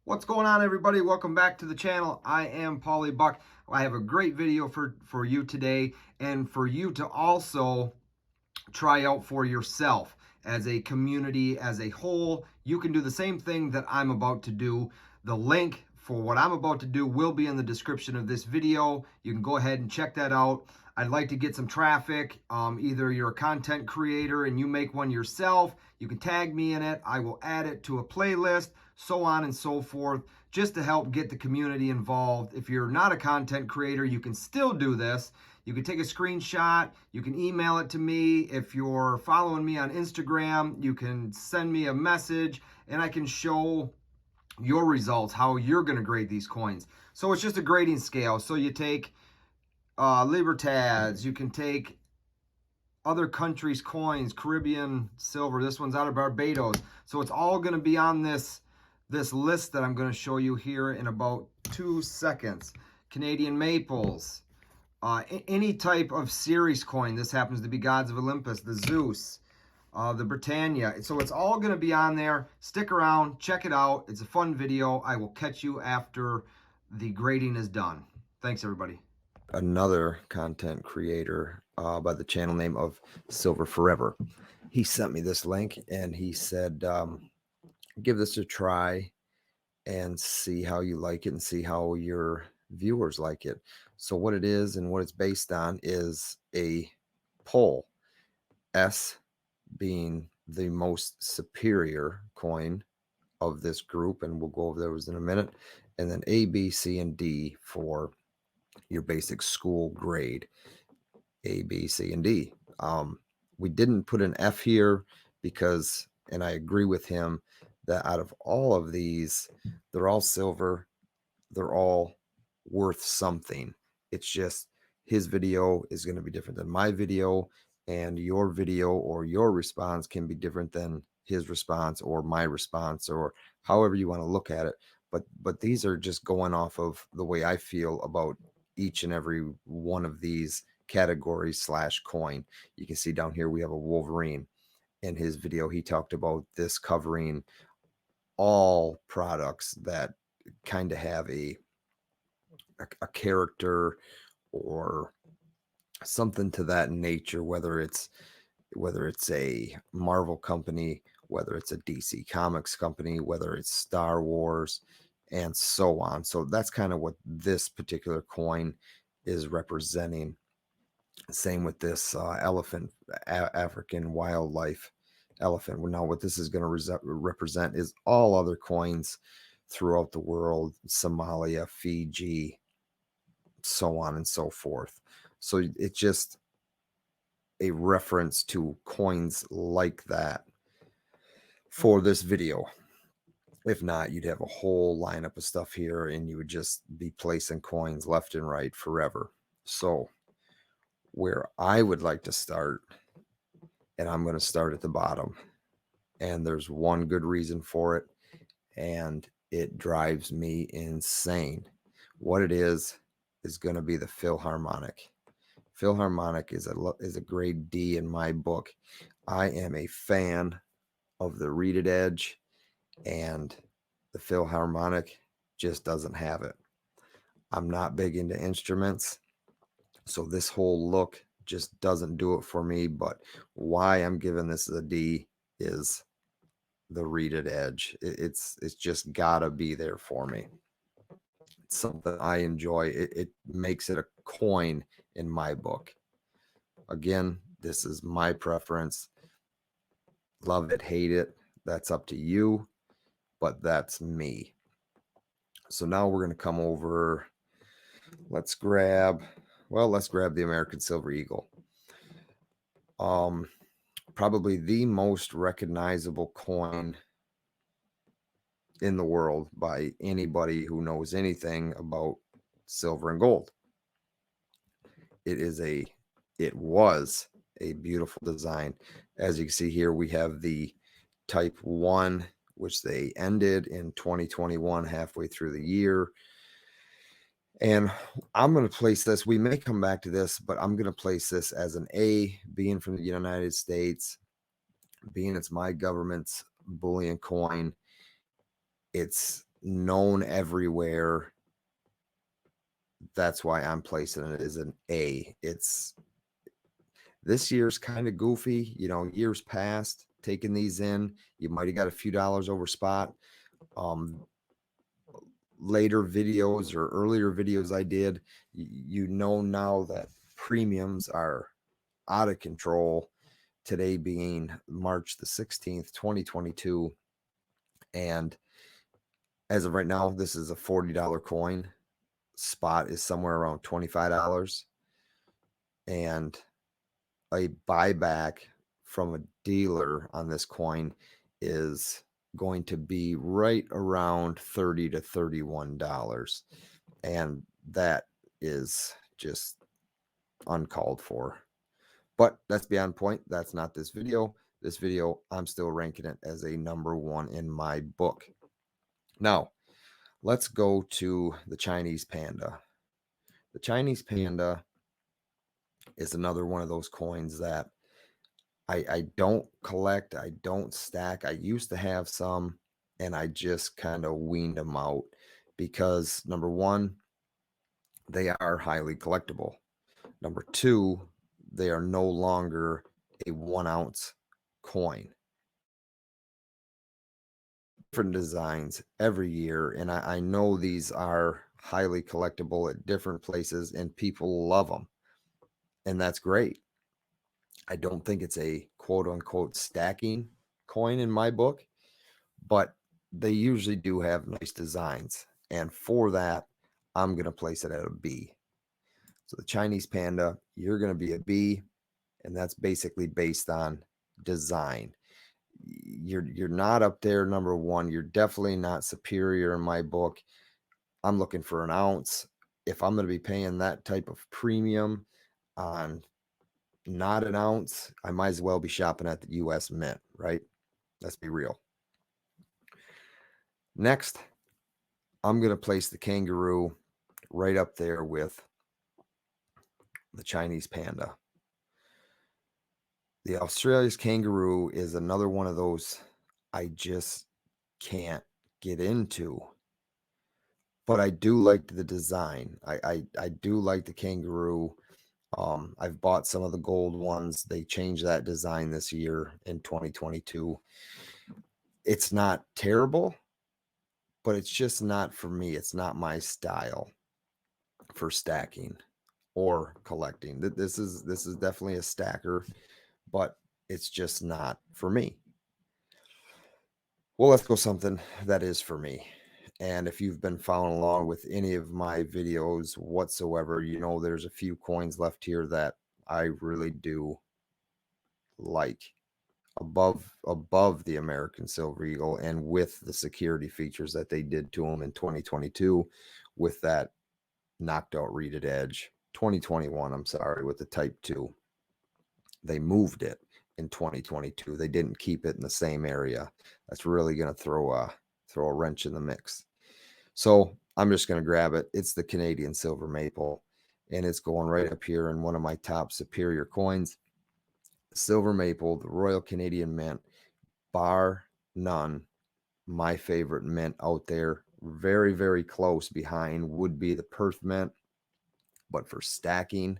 What's going on, everybody? Welcome back to the channel. I am Paulybuck. I have a great video for you today, and for you to also try out for yourself as a community, as a whole. You can do the same thing that I'm about to do. The link for what I'm about to do will be in the description of this video. You can go ahead and check that out. I'd like to get some traffic. Either you're a content creator and you make one yourself, you can tag me in it. I will add it to a playlist, so on and so forth, just to help get the community involved. If you're not a content creator, you can still do this. You can take a screenshot, you can email it to me. If you're following me on Instagram, you can send me a message and I can show your results, how you're going to grade these coins. So it's just a grading scale. So you take Libertads, you can take other countries' coins, Caribbean silver. This one's out of Barbados. So it's all going to be on this list that I'm going to show you here in about 2 seconds. Canadian maples, any type of series coin. This happens to be Gods of Olympus, the Zeus, the Britannia. So it's all going to be on there. Stick around, check it out. It's a fun video. I will catch you after the grading is done. Thanks, everybody. Another content creator by the channel name of Silver Forever. He sent me this link and he said, give this a try and see how you like it and see how your viewers like it. So what it is and what it's based on is a poll, S being the most superior coin of this group, and we'll go over those in a minute, and then A, B, C, and D for your basic school grade, A, B, C, and D. We didn't put an F here because, and I agree with him, that out of all of these, they're all silver, they're all worth something. It's just his video is going to be different than my video, and your video or your response can be different than his response or my response, or however you want to look at it. But these are just going off of the way I feel about each and every one of these categories / coin. You can see down here we have a Wolverine. In his video, he talked about this covering all products that kind of have a character or something to that nature, whether it's a Marvel company, whether it's a DC Comics company, whether it's Star Wars, and so on. So that's kind of what this particular coin is representing. Same with this elephant, African wildlife elephant. Now what this is going to represent is all other coins throughout the world, Somalia, Fiji, so on and so forth. So it's just a reference to coins like that for this video. If not, you'd have a whole lineup of stuff here and you would just be placing coins left and right forever. So where I would like to start, and I'm going to start at the bottom, and there's one good reason for it, and it drives me insane. What it is going to be the Philharmonic. Philharmonic is a grade D in my book. I am a fan of the Reeded Edge, and the Philharmonic just doesn't have it. I'm not big into instruments, so this whole look just doesn't do it for me. But why I'm giving this a D is the Reeded Edge. It's just gotta be there for me. It's something I enjoy. It makes it a coin in my book. Again, this is my preference. Love it, hate it, that's up to you, but that's me. So now we're going to come over. Let's grab the American Silver Eagle. Probably the most recognizable coin in the world by anybody who knows anything about silver and gold. It was a beautiful design. As you can see here, we have the Type 1, which they ended in 2021, halfway through the year. And I'm going to place this, we may come back to this, but I'm going to place this as an A, being from the United States, being it's my government's bullion coin. It's known everywhere. That's why I'm placing it as an A. This year's kind of goofy, years past taking these in, you might have got a few dollars over spot. Later videos or earlier videos I did, now that premiums are out of control. Today being March the 16th, 2022. And as of right now, this is a $40 coin. Spot is somewhere around $25. And a buyback from a dealer on this coin is going to be right around $30 to $31. And that is just uncalled for. But that's beyond point. That's not this video. This video, I'm still ranking it as a number one in my book. Now, let's go to the Chinese panda. The Chinese panda is another one of those coins that I don't collect. I don't stack. I used to have some, and I just kind of weaned them out because, number one, they are highly collectible. Number two, they are no longer a 1 ounce coin. Different designs every year, and I know these are highly collectible at different places, and people love them, and that's great. I don't think it's a quote unquote stacking coin in my book, but they usually do have nice designs, and for that, I'm going to place it at a B. So the Chinese panda, you're going to be a B, and that's basically based on design. You're not up there number one. You're definitely not superior in my book. I'm looking for an ounce. If I'm going to be paying that type of premium on not an ounce, I might as well be shopping at the US Mint, right? Let's be real. Next, I'm going to place the Kangaroo right up there with the Chinese panda. The Australia's Kangaroo is another one of those I just can't get into. But I do like the design. I do like the Kangaroo. I've bought some of the gold ones. They changed that design this year in 2022. It's not terrible, but it's just not for me. It's not my style for stacking or collecting. This is definitely a stacker, but it's just not for me. Well, let's go something that is for me. And if you've been following along with any of my videos whatsoever, there's a few coins left here that I really do like above the American Silver Eagle, and with the security features that they did to them in 2022 with that knocked out reeded edge. 2021, I'm sorry, with the Type 2. They moved it in 2022. They didn't keep it in the same area. That's really going to throw a wrench in the mix. So I'm just going to grab it. It's the Canadian Silver Maple, and it's going right up here in one of my top superior coins. Silver Maple, the Royal Canadian Mint, bar none, my favorite mint out there. Very, very close behind would be the Perth Mint, but for stacking,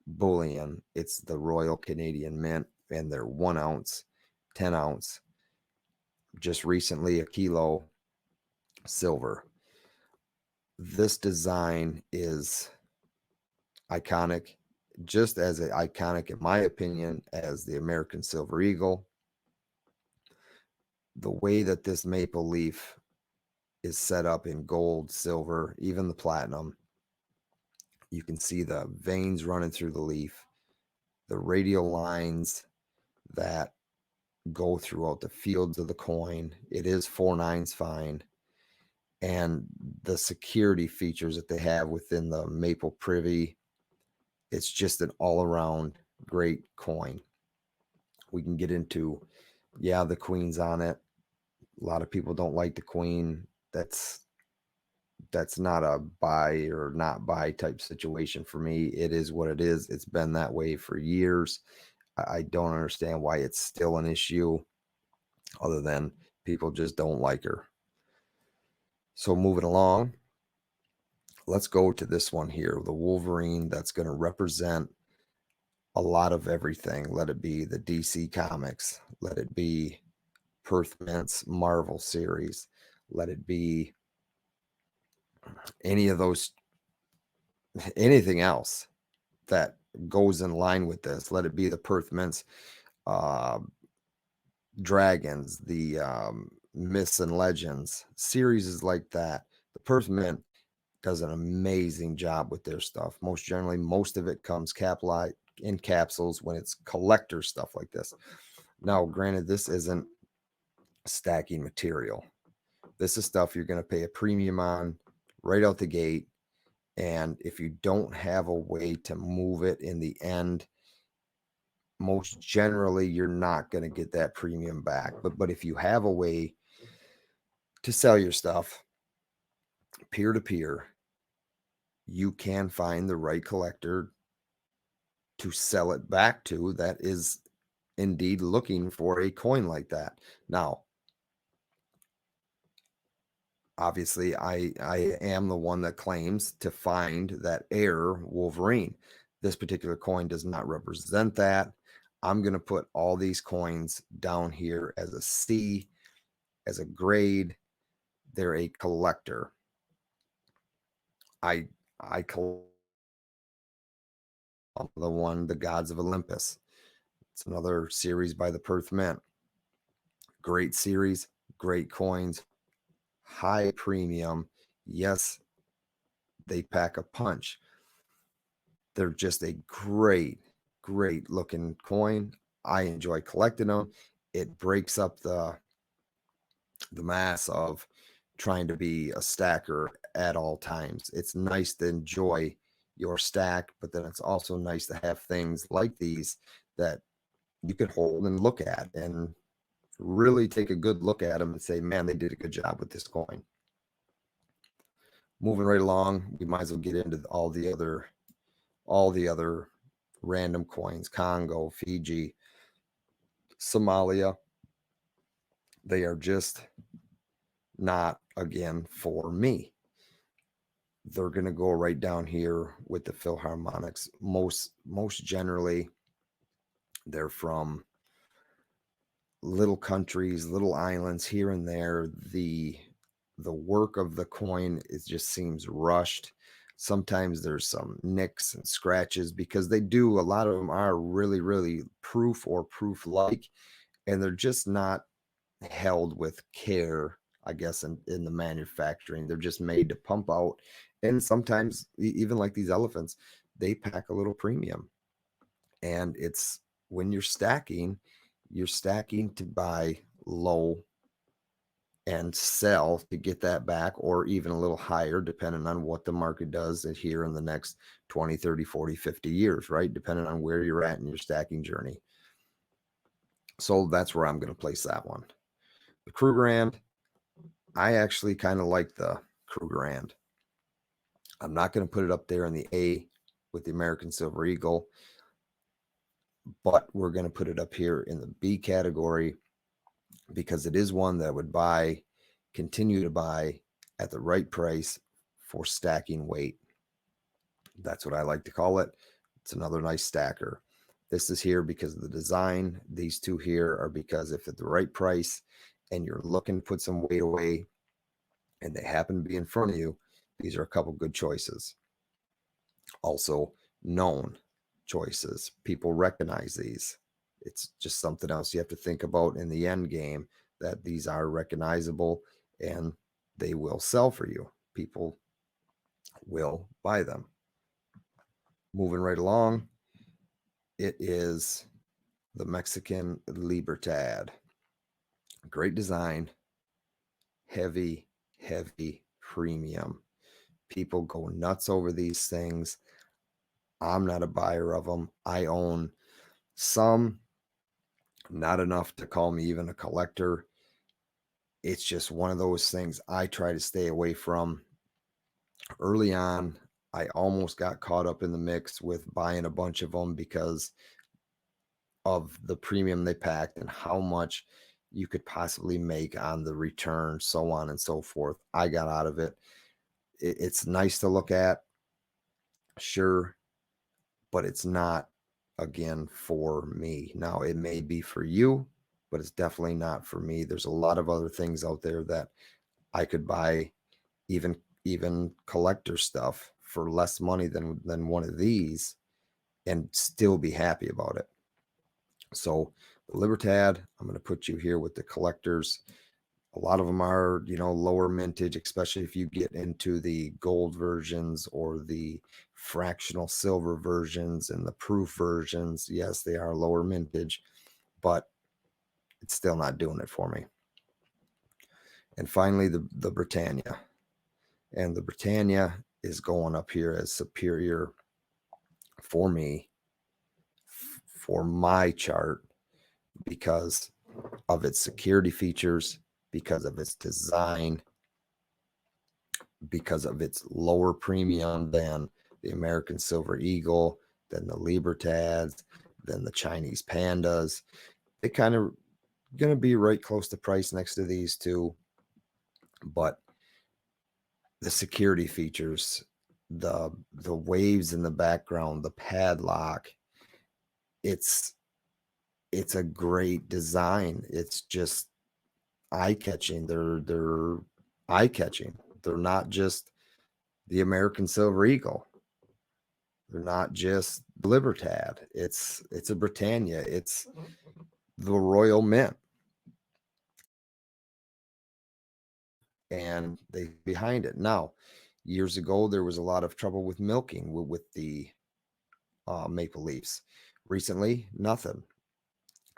Bullion, it's the Royal Canadian Mint, and they're 1 ounce, 10 ounce, just recently a kilo silver. This design is iconic, just as iconic, in my opinion, as the American Silver Eagle. The way that this maple leaf is set up in gold, silver, even the platinum, you can see the veins running through the leaf, the radial lines that go throughout the fields of the coin. It is 4/9 fine. And the security features that they have within the maple privy, it's just an all-around great coin. We can get into, the queen's on it. A lot of people don't like the queen. That's not a buy or not buy type situation for me. It is what it is. It's been that way for years. I don't understand why it's still an issue, other than people just don't like her. So moving along, let's go to this one here, the Wolverine. That's going to represent a lot of everything. Let it be the DC Comics. Let it be Perth Mint's Marvel series. Let it be any of those, anything else that goes in line with this. Let it be the Perth Mint's uh, Dragons, the Myths and Legends series is like that. The Perth Mint does an amazing job with their stuff. Most generally, most of it comes capsulized in capsules when it's collector stuff like this. Now, granted, this isn't stacking material. This is stuff you're going to pay a premium on right out the gate. And if you don't have a way to move it in the end, most generally you're not going to get that premium back. But if you have a way to sell your stuff peer to peer, you can find the right collector to sell it back to that is indeed looking for a coin like that. Now, obviously, I am the one that claims to find that Air Wolverine. This particular coin does not represent that. I'm going to put all these coins down here as a C, as a grade. They're a collector. I collect the Gods of Olympus. It's another series by the Perth Mint. Great series, great coins, high premium. Yes, they pack a punch. They're just a great, great looking coin. I enjoy collecting them. It breaks up the mass of trying to be a stacker at all times. It's nice to enjoy your stack, but then it's also nice to have things like these that you can hold and look at and really take a good look at them and say, man, they did a good job with this coin. Moving right along, we might as well get into all the other random coins. Congo, Fiji, Somalia. They are just not, again, for me. They're going to go right down here with the Philharmonics. Most generally, they're from little countries, little islands here and there. The work of the coin just seems rushed. Sometimes there's some nicks and scratches because a lot of them are really, really proof or proof like, and they're just not held with care, I guess, in the manufacturing. They're just made to pump out. And sometimes, even like these elephants, they pack a little premium. And it's when you're stacking to buy low and sell to get that back, or even a little higher, depending on what the market does here in the next 20, 30, 40, 50 years, right? Depending on where you're at in your stacking journey. So that's where I'm going to place that one. The Krugerrand, I actually kind of like the Krugerrand. I'm not going to put it up there in the A with the American Silver Eagle, but we're going to put it up here in the B category because it is one that would continue to buy at the right price for stacking weight. That's what I like to call it. It's another nice stacker. This is here because of the design. These two here are because if at the right price and you're looking to put some weight away and they happen to be in front of you, these are a couple good choices. Also known choices. People recognize these. It's just something else you have to think about in the end game, that these are recognizable and they will sell for you. People will buy them. Moving right along, it is the Mexican Libertad. Great design, heavy, heavy premium. People go nuts over these things. I'm not a buyer of them. I own some, not enough to call me even a collector. It's just one of those things I try to stay away from. Early on, I almost got caught up in the mix with buying a bunch of them because of the premium they packed and how much you could possibly make on the return, so on and so forth. I got out of it. It's nice to look at, sure, but it's not, again, for me. Now, it may be for you, but it's definitely not for me. There's a lot of other things out there that I could buy, even collector stuff for less money than one of these, and still be happy about it. So the Libertad, I'm going to put you here with the collectors. A lot of them are, lower mintage, especially if you get into the gold versions or the fractional silver versions and the proof versions. Yes, they are lower mintage, but it's still not doing it for me. And finally, the Britannia. And the Britannia is going up here as superior for me, for my chart, because of its security features, because of its design, because of its lower premium than the American Silver Eagle, than the Libertads, than the Chinese pandas. They kind of going to be right close to price next to these two, but the security features, the waves in the background, the padlock, it's a great design. It's just eye-catching. They're eye-catching. They're not just the American Silver Eagle. They're not just Libertad. It's a Britannia. It's the Royal Mint. And they behind it. Now, years ago, there was a lot of trouble with milking with the Maple Leafs. Recently, nothing.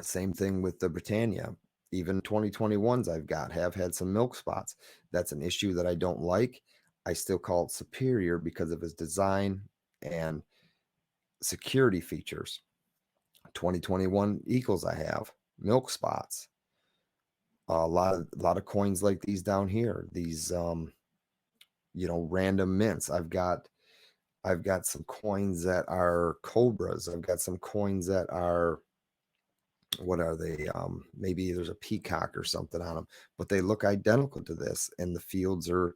Same thing with the Britannia. Even 2021s have had some milk spots. That's an issue that I don't like. I still call it superior because of its design and security features. 2021 Eagles I have milk spots. A lot of coins like these down here. These random mints. I've got some coins that are cobras. I've got some coins that are, what are they? Maybe there's a peacock or something on them, but they look identical to this, and the fields are,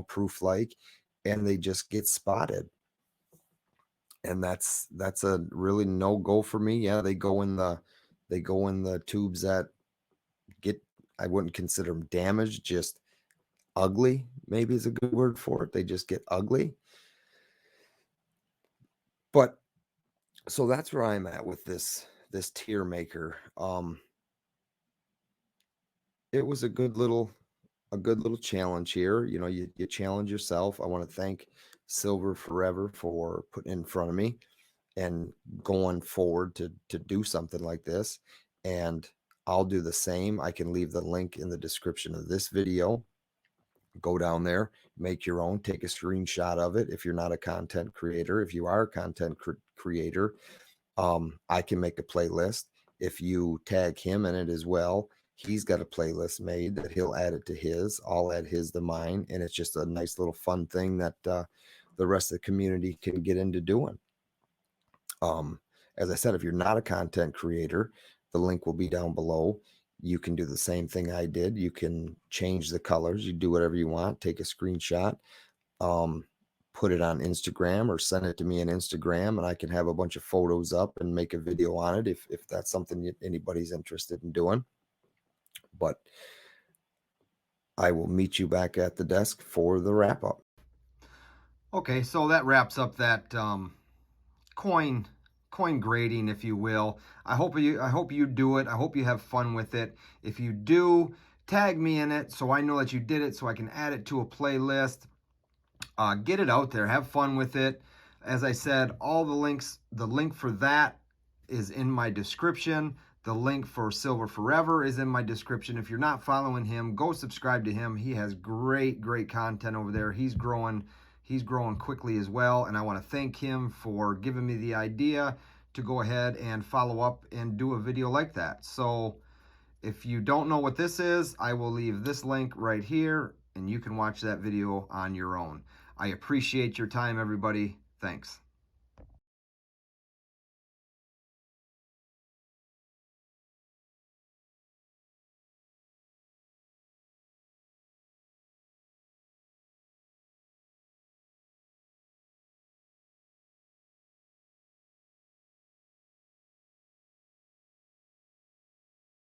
proof like, and they just get spotted. And that's a really no go for me. Yeah, they go in the tubes that get, I wouldn't consider them damaged, just ugly, maybe is a good word for it. They just get ugly. But so that's where I'm at with this tier maker. It was a good little challenge here. You challenge yourself. I want to thank Silver Forever for putting in front of me and going forward to do something like this. And I'll do the same. I can leave the link in the description of this video. Go down there, make your own, take a screenshot of it. If you're not a content creator, if you are a content creator, I can make a playlist. If you tag him in it as well, he's got a playlist made that he'll add it to his. I'll add his to mine, and it's just a nice little fun thing that the rest of the community can get into doing. As I said, if you're not a content creator, the link will be down below. You can do the same thing I did. You can change the colors. You do whatever you want. Take a screenshot, put it on Instagram, or send it to me on Instagram, and I can have a bunch of photos up and make a video on it if that's something anybody's interested in doing. But I will meet you back at the desk for the wrap up. Okay, so that wraps up that coin grading, if you will. I hope you do it. I hope you have fun with it. If you do, tag me in it so I know that you did it, so I can add it to a playlist. Get it out there. Have fun with it. As I said, all the links, the link for that is in my description. The link for Silver Forever is in my description. If you're not following him, go subscribe to him. He has great content over there. He's growing quickly as well, and I want to thank him for giving me the idea to go ahead and follow up and do a video like that. So if you don't know what this is, I will leave this link right here, and you can watch that video on your own. I appreciate your time, everybody. Thanks.